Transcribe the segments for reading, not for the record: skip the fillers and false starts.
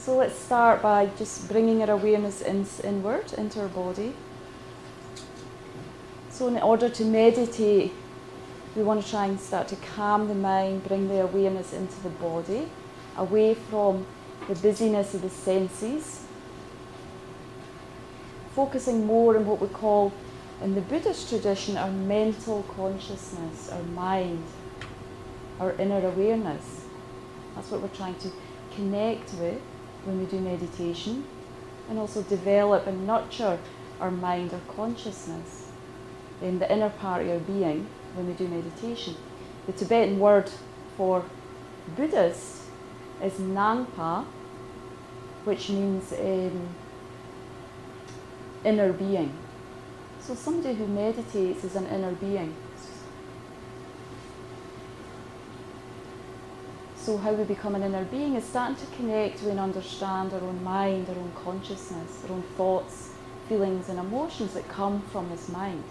So let's start by just bringing our awareness inward into our body. So in order to meditate, we want to try and start to calm the mind, bring the awareness into the body, away from the busyness of the senses, focusing more on what we call, in the Buddhist tradition, our mental consciousness, our mind, our inner awareness. That's what we're trying to connect with when we do meditation, and also develop and nurture our mind, our consciousness, in the inner part of your being when we do meditation. The Tibetan word for Buddhist is Nangpa, which means inner being. So somebody who meditates is an inner being. So how we become an inner being is starting to connect with and understand our own mind, our own consciousness, our own thoughts, feelings and emotions that come from this mind.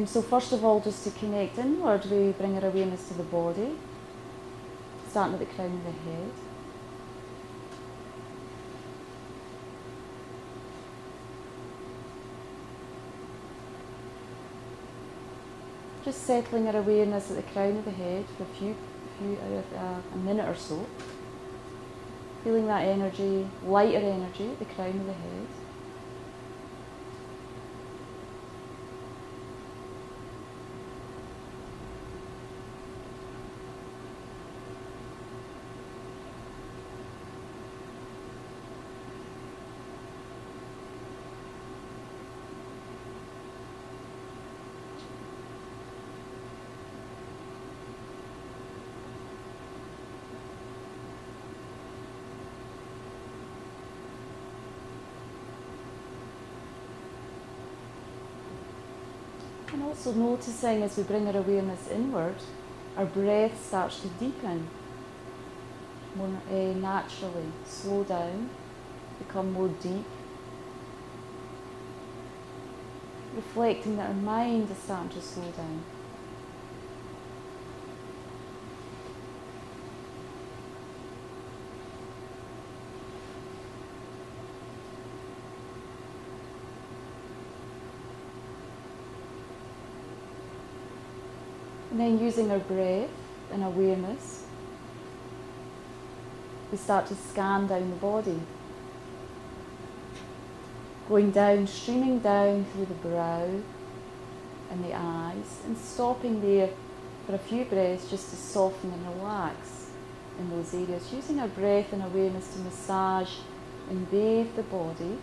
So first of all, just to connect inward, we bring our awareness to the body, starting at the crown of the head. Just settling our awareness at the crown of the head for a minute or so. Feeling that energy, lighter energy at the crown of the head. And also noticing as we bring our awareness inward, our breath starts to deepen more naturally, slow down, become more deep. Reflecting that our mind is starting to slow down. And then using our breath and awareness, we start to scan down the body. Going down, streaming down through the brow and the eyes, and stopping there for a few breaths just to soften and relax in those areas. Using our breath and awareness to massage and bathe the body,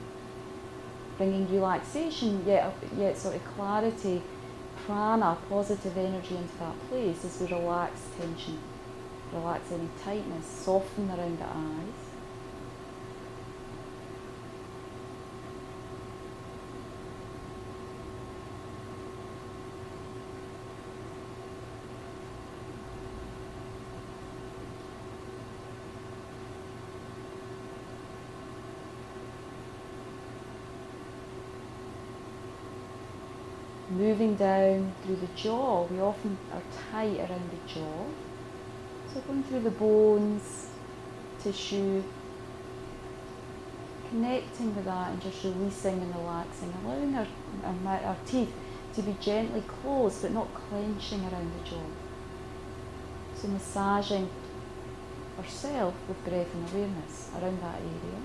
bringing relaxation, yet sort of clarity, prana, positive energy into that place as we relax tension, relax any tightness, soften around the eyes. Moving down through the jaw, we often are tight around the jaw. So going through the bones, tissue, connecting with that and just releasing and relaxing, allowing our teeth to be gently closed but not clenching around the jaw. So massaging ourselves with breath and awareness around that area.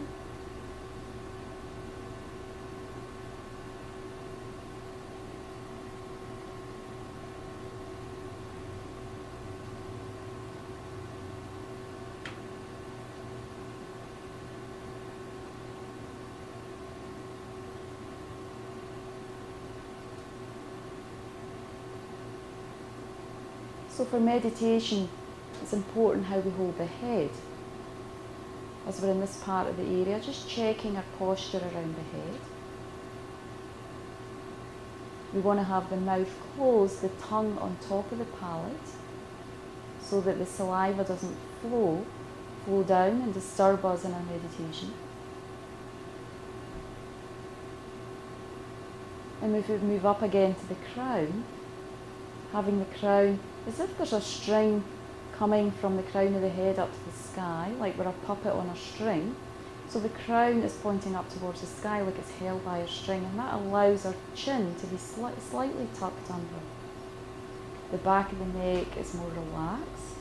So for meditation, it's important how we hold the head. As we're in this part of the area, just checking our posture around the head. We want to have the mouth closed, the tongue on top of the palate, so that the saliva doesn't flow down and disturb us in our meditation. And if we move up again to the crown, having the crown as if there's a string coming from the crown of the head up to the sky, like we're a puppet on a string. So the crown is pointing up towards the sky like it's held by a string, and that allows our chin to be slightly tucked under. The back of the neck is more relaxed.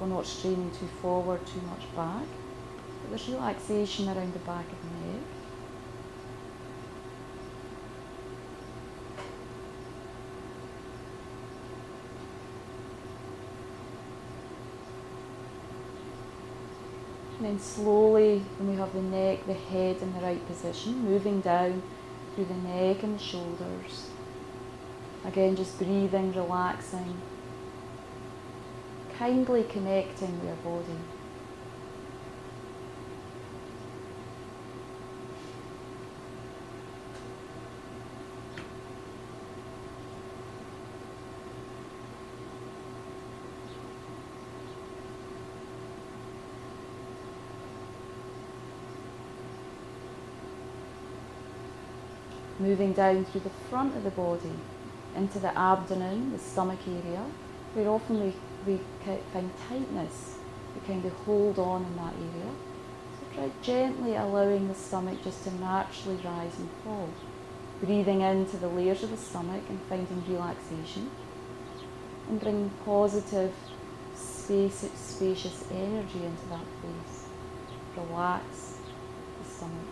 We're not straining too forward, too much back. But there's relaxation around the back of the neck. And then slowly, when we have the neck, the head in the right position, moving down through the neck and the shoulders. Again, just breathing, relaxing, kindly connecting with our body. Moving down through the front of the body into the abdomen, the stomach area, where often we find tightness. We kind of hold on in that area. So try gently allowing the stomach just to naturally rise and fall. Breathing into the layers of the stomach and finding relaxation. And bringing positive, spacious energy into that place. Relax the stomach.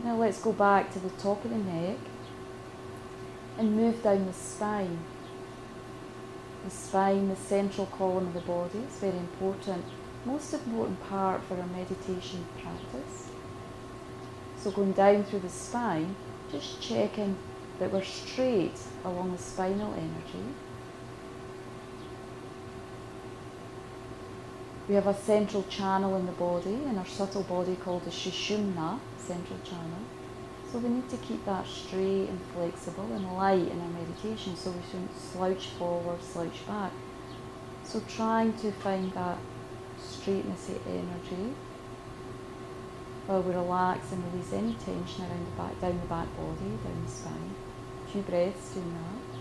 Now let's go back to the top of the neck and move down the spine. The spine, the central column of the body, is very important, most important part for our meditation practice. So going down through the spine, just checking that we're straight along the spinal energy. We have a central channel in the body, in our subtle body, called the Sushumna central channel. So we need to keep that straight and flexible and light in our meditation, so we shouldn't slouch forward, slouch back. So trying to find that straightness of energy while we relax and release any tension around the back, down the back body, down the spine. A few breaths doing that.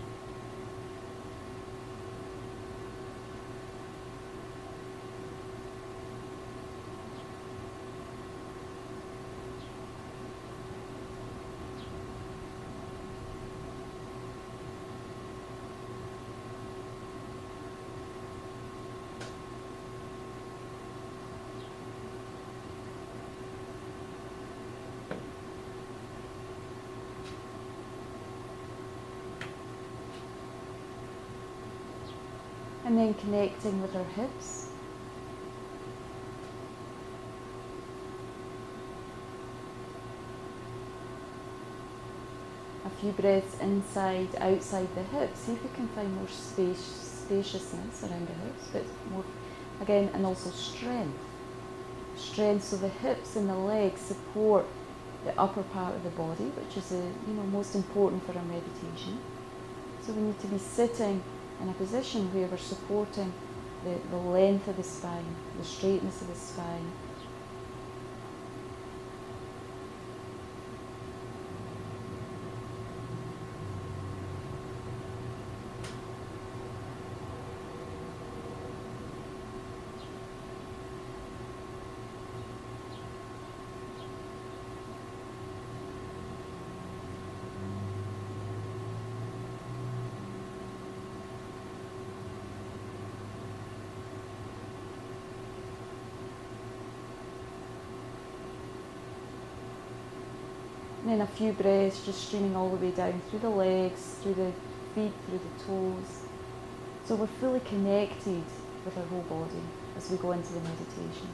And then connecting with our hips. A few breaths inside, outside the hips. See if you can find more spaciousness around the hips, but more, again, and also strength. Strength, so the hips and the legs support the upper part of the body, which is most important for our meditation. So we need to be sitting in a position where we're supporting the length of the spine, the straightness of the spine. And then a few breaths just streaming all the way down through the legs, through the feet, through the toes. So we're fully connected with our whole body as we go into the meditation.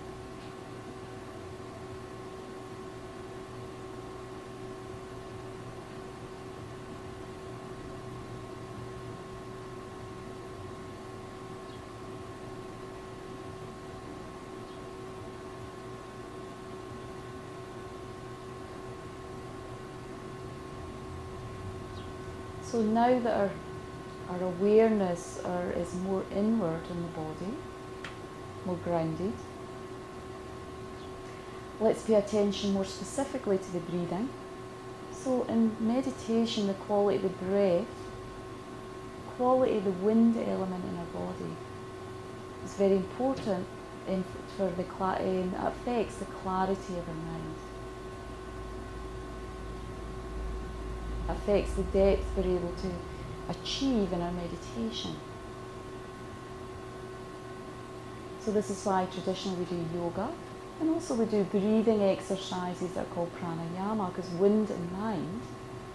So now that our awareness is more inward in the body, more grounded, let's pay attention more specifically to the breathing. So in meditation, the quality of the breath, quality of the wind element in our body is very important for the it affects the clarity of our mind. Affects the depth we're able to achieve in our meditation. So this is why traditionally we do yoga, and also we do breathing exercises that are called pranayama, because wind and mind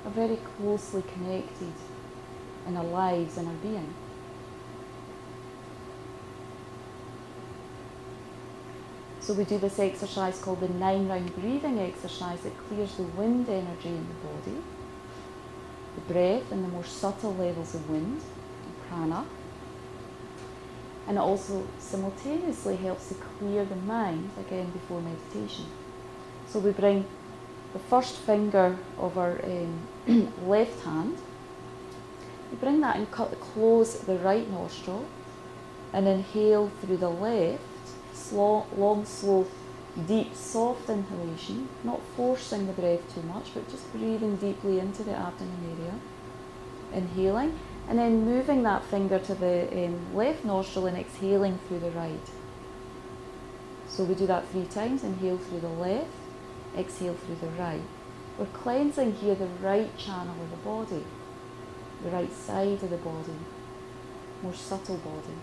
are very closely connected in our lives and our being. So we do this exercise called the 9-round breathing exercise that clears the wind energy in the body, the breath and the more subtle levels of wind, prana, and it also simultaneously helps to clear the mind again before meditation. So we bring the first finger of our left hand, we bring that and close the right nostril and inhale through the left, long, slow, deep, soft inhalation, not forcing the breath too much, but just breathing deeply into the abdomen area, inhaling, and then moving that finger to the left nostril and exhaling through the right. So we do that 3 times, inhale through the left, exhale through the right. We're cleansing here the right channel of the body, the right side of the body, more subtle body.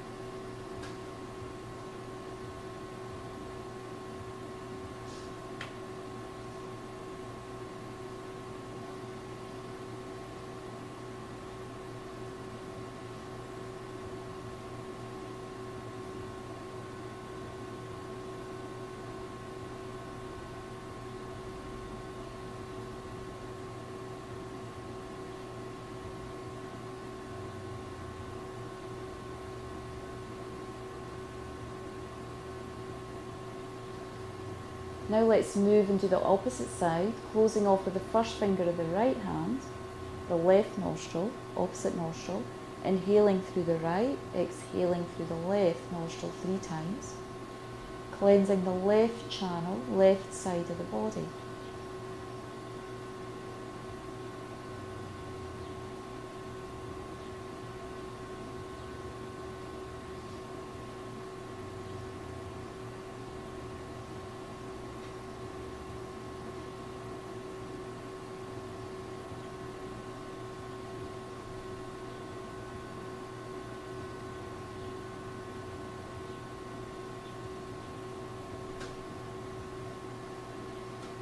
Now let's move into the opposite side, closing off with the first finger of the right hand, the left nostril, opposite nostril, inhaling through the right, exhaling through the left nostril 3 times, cleansing the left channel, left side of the body.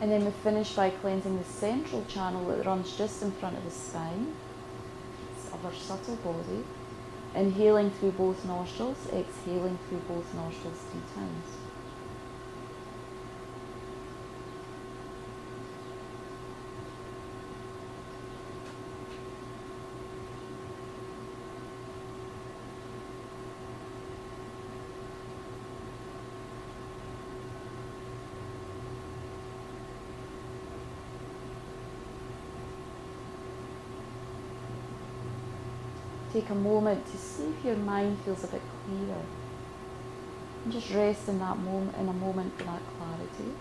And then we finish by cleansing the central channel that runs just in front of the spine of our subtle body, inhaling through both nostrils, exhaling through both nostrils 3 times. Take a moment to see if your mind feels a bit clearer. And just rest in that moment, in a moment for that clarity.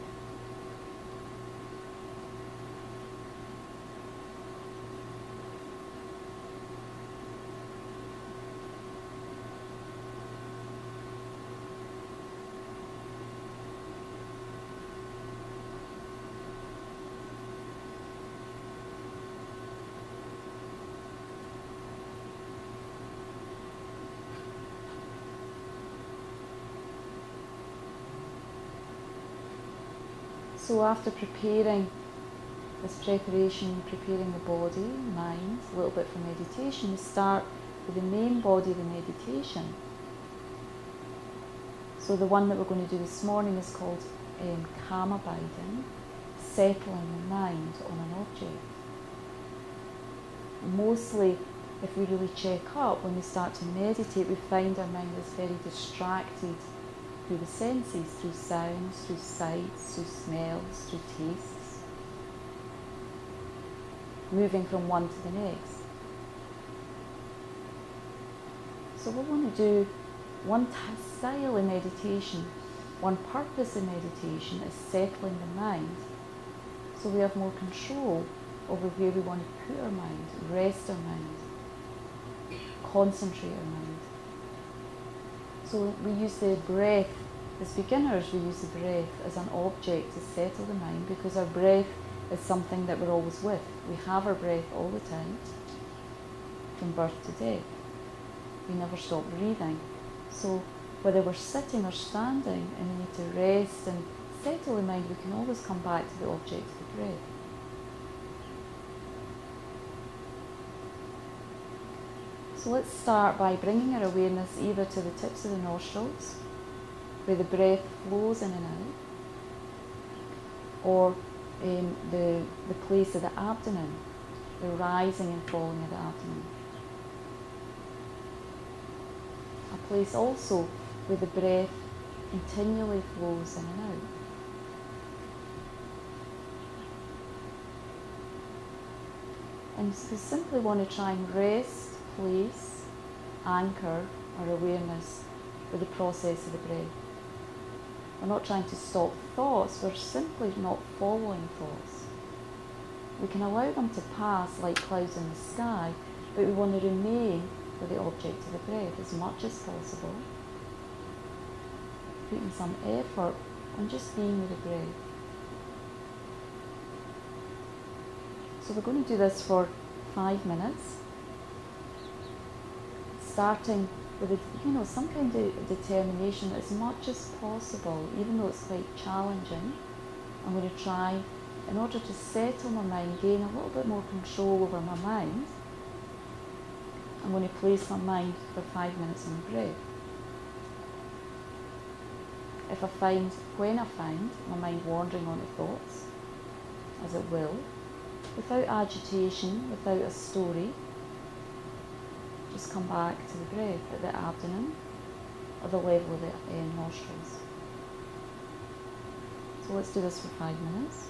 So after preparing this preparation, preparing the body, mind, a little bit for meditation, we start with the main body of the meditation. So the one that we're going to do this morning is called calm abiding, settling the mind on an object. Mostly, if we really check up, when we start to meditate, we find our mind is very distracted through the senses, through sounds, through sights, through smells, through tastes, moving from one to the next. So we want to do one style in meditation, one purpose in meditation is settling the mind, so we have more control over where we want to put our mind, rest our mind, concentrate our mind. So we use the breath, as beginners we use the breath as an object to settle the mind, because our breath is something that we're always with. We have our breath all the time, from birth to death. We never stop breathing. So whether we're sitting or standing and we need to rest and settle the mind, we can always come back to the object of the breath. So let's start by bringing our awareness either to the tips of the nostrils, where the breath flows in and out, or the place of the abdomen, the rising and falling of the abdomen. A place also where the breath continually flows in and out. And we simply want to try and rest, place, anchor our awareness with the process of the breath. We're not trying to stop thoughts, we're simply not following thoughts. We can allow them to pass like clouds in the sky, but we want to remain with the object of the breath as much as possible, putting some effort on just being with the breath. So we're going to do this for 5 minutes, starting with some kind of determination as much as possible, even though it's quite challenging. I'm going to try, in order to settle my mind, gain a little bit more control over my mind. I'm going to place my mind for 5 minutes on the breath. When I find my mind wandering on to thoughts, as it will, without agitation, without a story, just come back to the breath at the abdomen or the level of the nostrils. So let's do this for 5 minutes.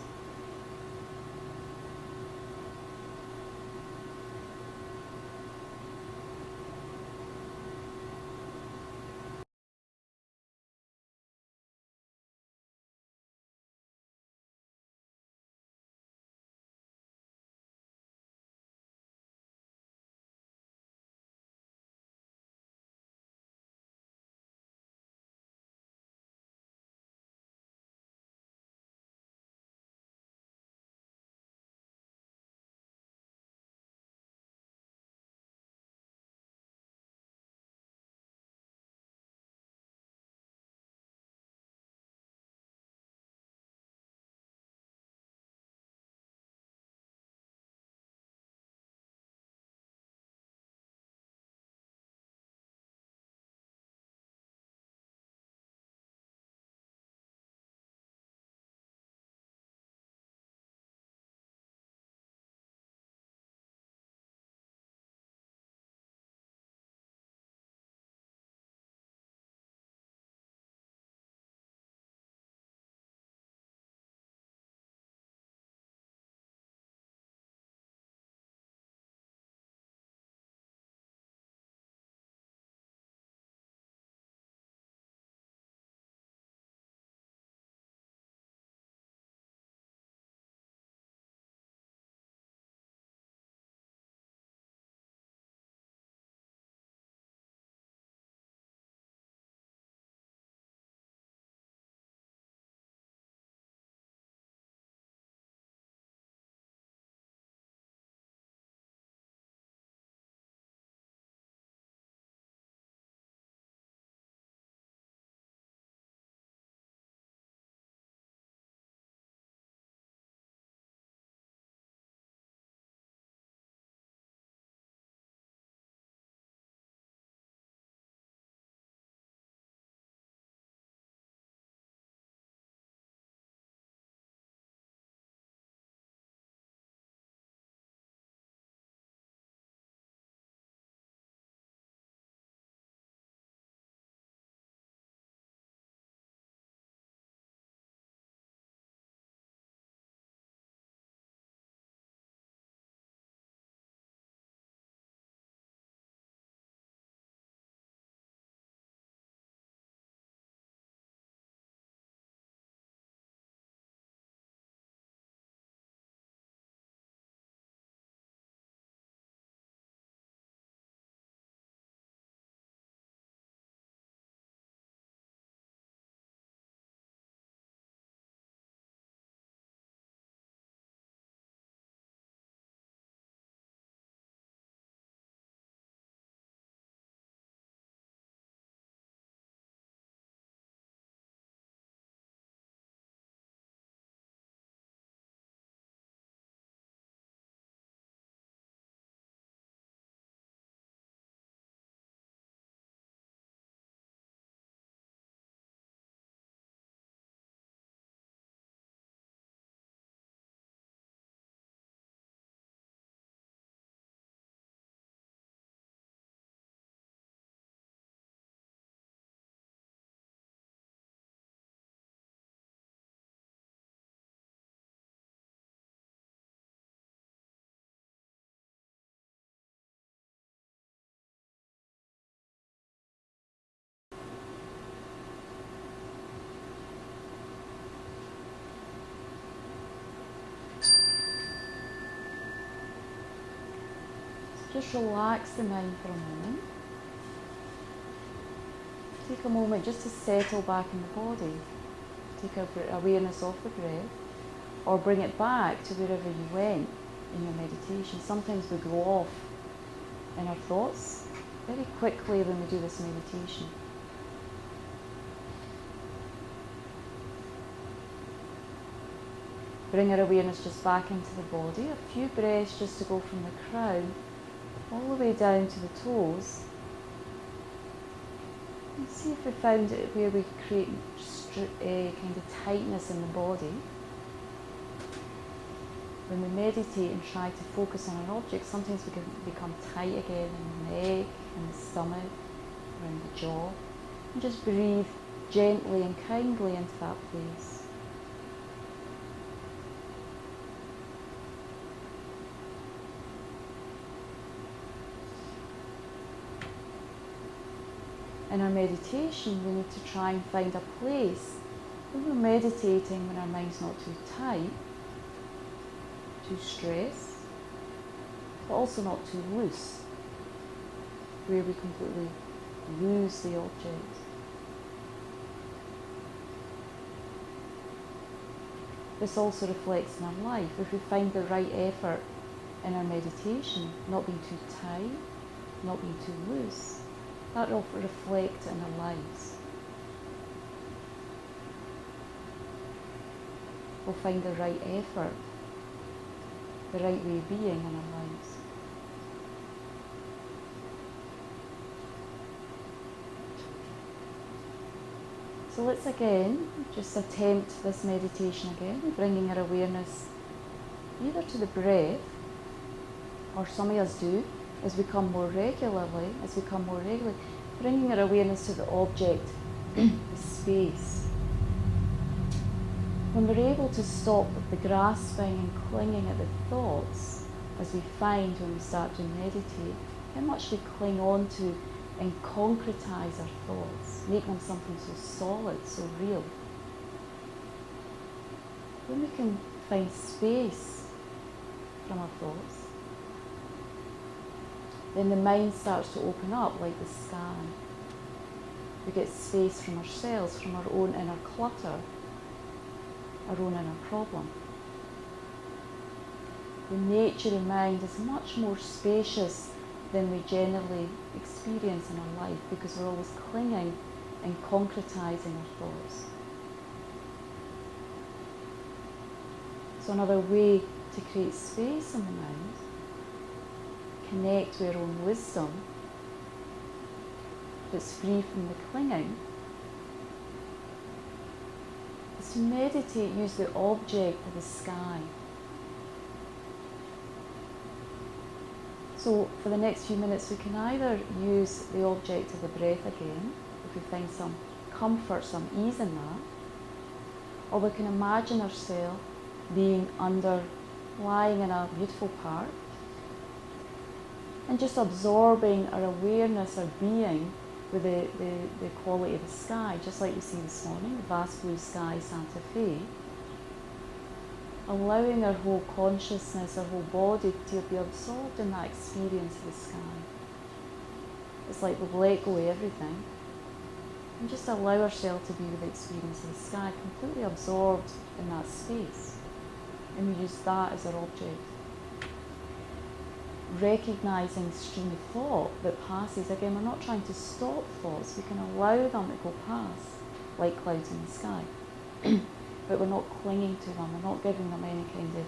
Just relax the mind for a moment. Take a moment just to settle back in the body. Take awareness of the breath, or bring it back to wherever you went in your meditation. Sometimes we go off in our thoughts very quickly when we do this meditation. Bring our awareness just back into the body. A few breaths just to go from the crown all the way down to the toes. And see if we found it where we create kind of tightness in the body. When we meditate and try to focus on an object, sometimes we can become tight again in the neck, in the stomach, around the jaw. And just breathe gently and kindly into that place. In our meditation, we need to try and find a place when we're meditating, when our mind's not too tight, too stressed, but also not too loose, where we completely lose the object. This also reflects in our life. If we find the right effort in our meditation, not being too tight, not being too loose, that will reflect in our lives. We'll find the right effort, the right way of being in our lives. So let's again just attempt this meditation again, bringing our awareness either to the breath, or some of us do, as we come more regularly, bringing our awareness to the object, the space. When we're able to stop the grasping and clinging at the thoughts, as we find when we start to meditate, how much we cling on to and concretize our thoughts, make them something so solid, so real. When we can find space from our thoughts, then the mind starts to open up like the sky. We get space from ourselves, from our own inner clutter, our own inner problem. The nature of mind is much more spacious than we generally experience in our life, because we're always clinging and concretizing our thoughts. So another way to create space in the mind, connect with our own wisdom that's free from the clinging, is to meditate, use the object of the sky. So for the next few minutes we can either use the object of the breath again, if we find some comfort, some ease in that, or we can imagine ourselves lying in a beautiful park, and just absorbing our awareness, our being, with the quality of the sky, just like we see this morning, the vast blue sky, Santa Fe. Allowing our whole consciousness, our whole body to be absorbed in that experience of the sky. It's like we've let go of everything and just allow ourselves to be with the experience of the sky, completely absorbed in that space. And we use that as our object. Recognizing the stream of thought that passes. Again, we're not trying to stop thoughts, we can allow them to go past like clouds in the sky. But we're not clinging to them, we're not giving them any kind of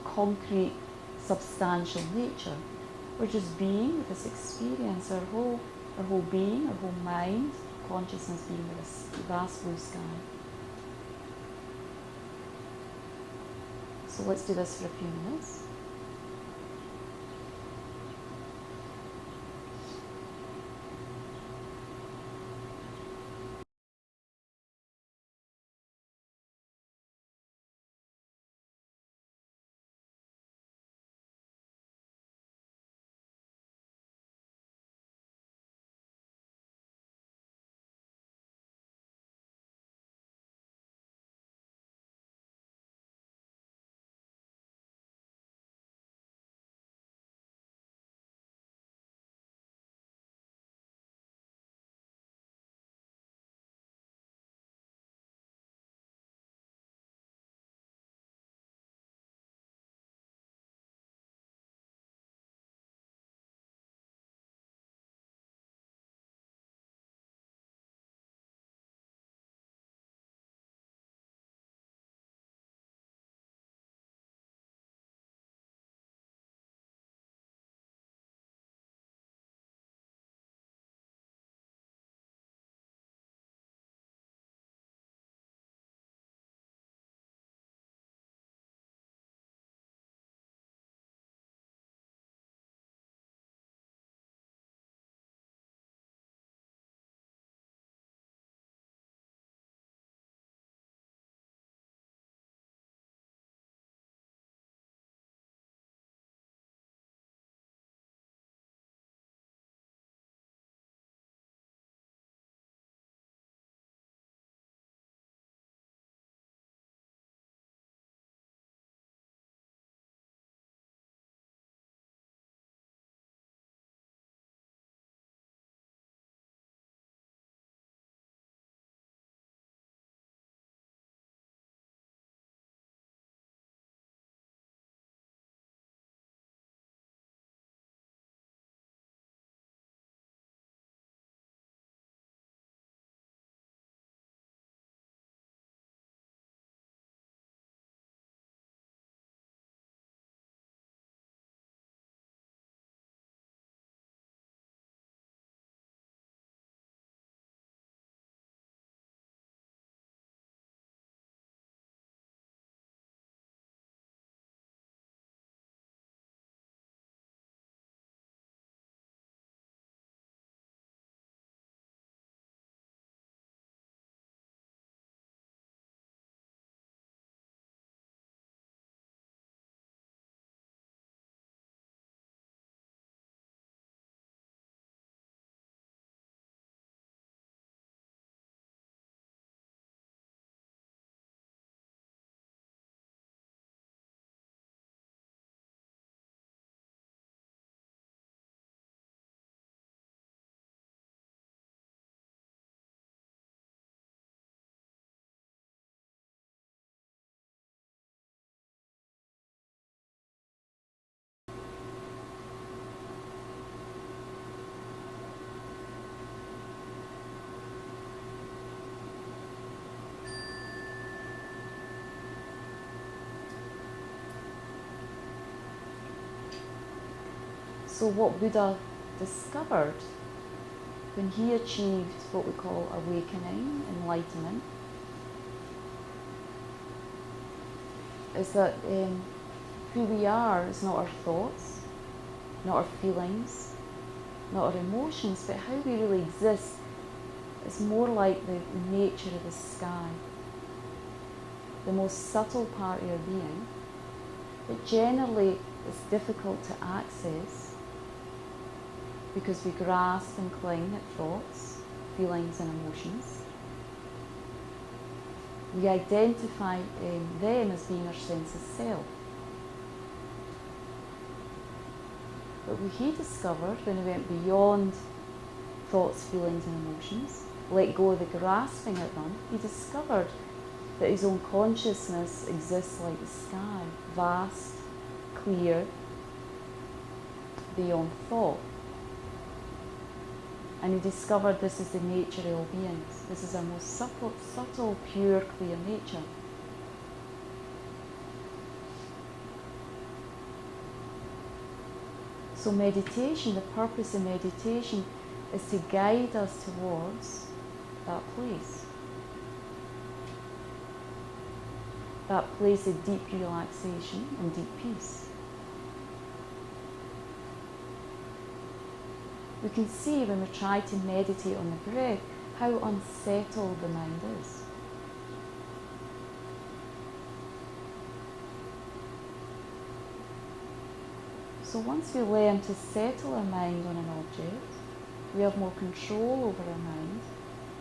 concrete, substantial nature. We're just being with this experience, our whole being, our whole mind, consciousness being with this vast blue sky. So let's do this for a few minutes. So what Buddha discovered when he achieved what we call awakening, enlightenment, is that who we are is not our thoughts, not our feelings, not our emotions, but how we really exist is more like the nature of the sky, the most subtle part of your being, but generally it's difficult to access because we grasp and cling at thoughts, feelings and emotions. We identify them as being our sense of self. But what he discovered when he went beyond thoughts, feelings and emotions, let go of the grasping at them, he discovered that his own consciousness exists like the sky, vast, clear, beyond thought. And he discovered this is the nature of all beings. This is our most subtle, pure, clear nature. So meditation, the purpose of meditation is to guide us towards that place. That place of deep relaxation and deep peace. We can see when we try to meditate on the breath how unsettled the mind is. So once we learn to settle our mind on an object, we have more control over our mind,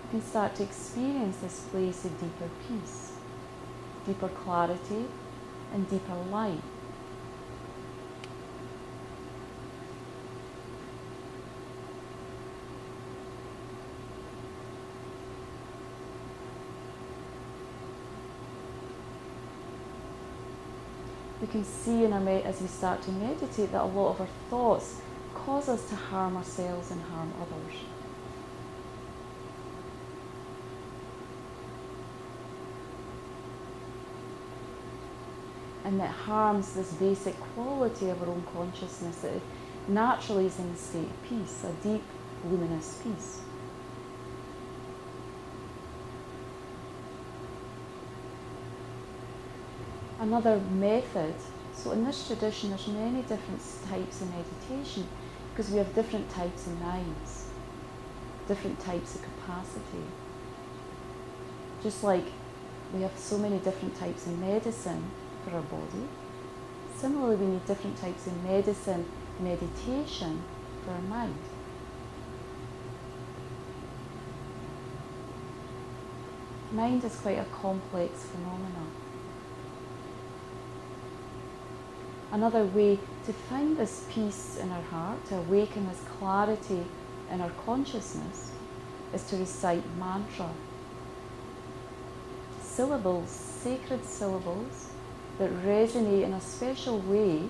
we can start to experience this place of deeper peace, deeper clarity and deeper light. We can see as we start to meditate that a lot of our thoughts cause us to harm ourselves and harm others. And that harms this basic quality of our own consciousness that it naturally is in a state of peace, a deep, luminous peace. Another method, so in this tradition there's many different types of meditation because we have different types of minds, different types of capacity. Just like we have so many different types of medicine for our body, similarly we need different types of medicine, meditation for our mind. Mind is quite a complex phenomenon. Another way to find this peace in our heart, to awaken this clarity in our consciousness, is to recite mantra. Syllables, sacred syllables that resonate in a special way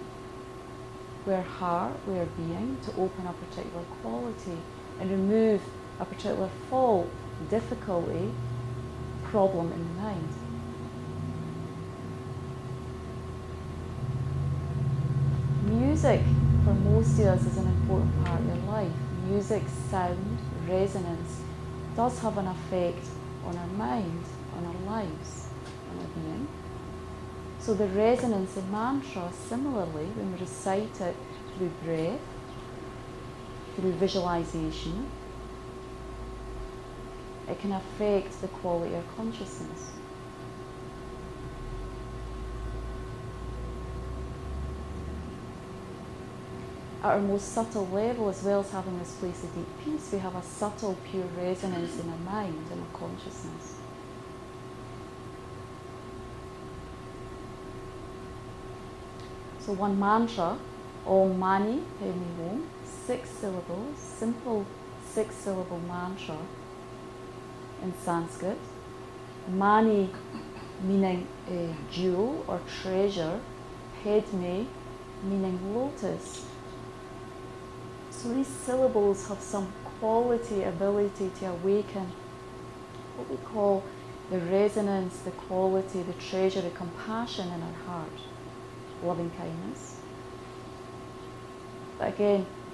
with our heart, with our being, to open a particular quality and remove a particular fault, difficulty, problem in the mind. Music, for most of us, is an important part of your life. Music, sound, resonance does have an effect on our mind, on our lives, on our being. So the resonance in mantra, similarly, when we recite it through breath, through visualization, it can affect the quality of consciousness. At our most subtle level, as well as having this place of deep peace, we have a subtle, pure resonance in our mind and our consciousness. So one mantra, Om Mani Padme Hum, 6 syllables, simple 6-syllable mantra in Sanskrit. Mani meaning jewel or treasure, Padme meaning lotus. So these syllables have some quality, ability to awaken what we call the resonance, the quality, the treasure, the compassion in our heart, loving kindness. But again,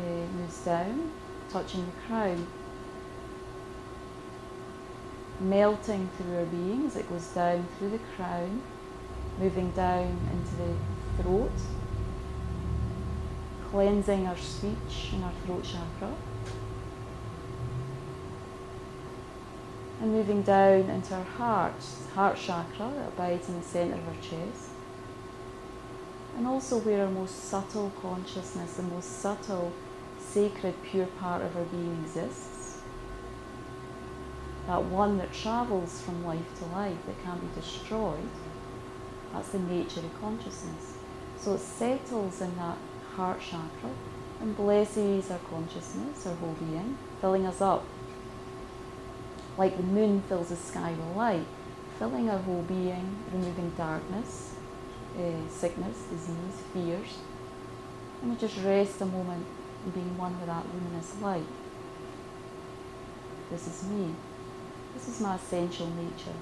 moves down, touching the crown, melting through our being as it goes down through the crown, moving down into the throat, cleansing our speech and our throat chakra, and moving down into our heart chakra that abides in the centre of our chest, and also where our most subtle consciousness, the most subtle, sacred, pure part of our being exists. That one that travels from life to life, that can't be destroyed. That's the nature of consciousness. So it settles in that heart chakra and blesses our consciousness, our whole being, filling us up. Like the moon fills the sky with light, filling our whole being, removing darkness, sickness, disease, fears. And we just rest a moment in being one with that luminous light. This is me. This is my essential nature.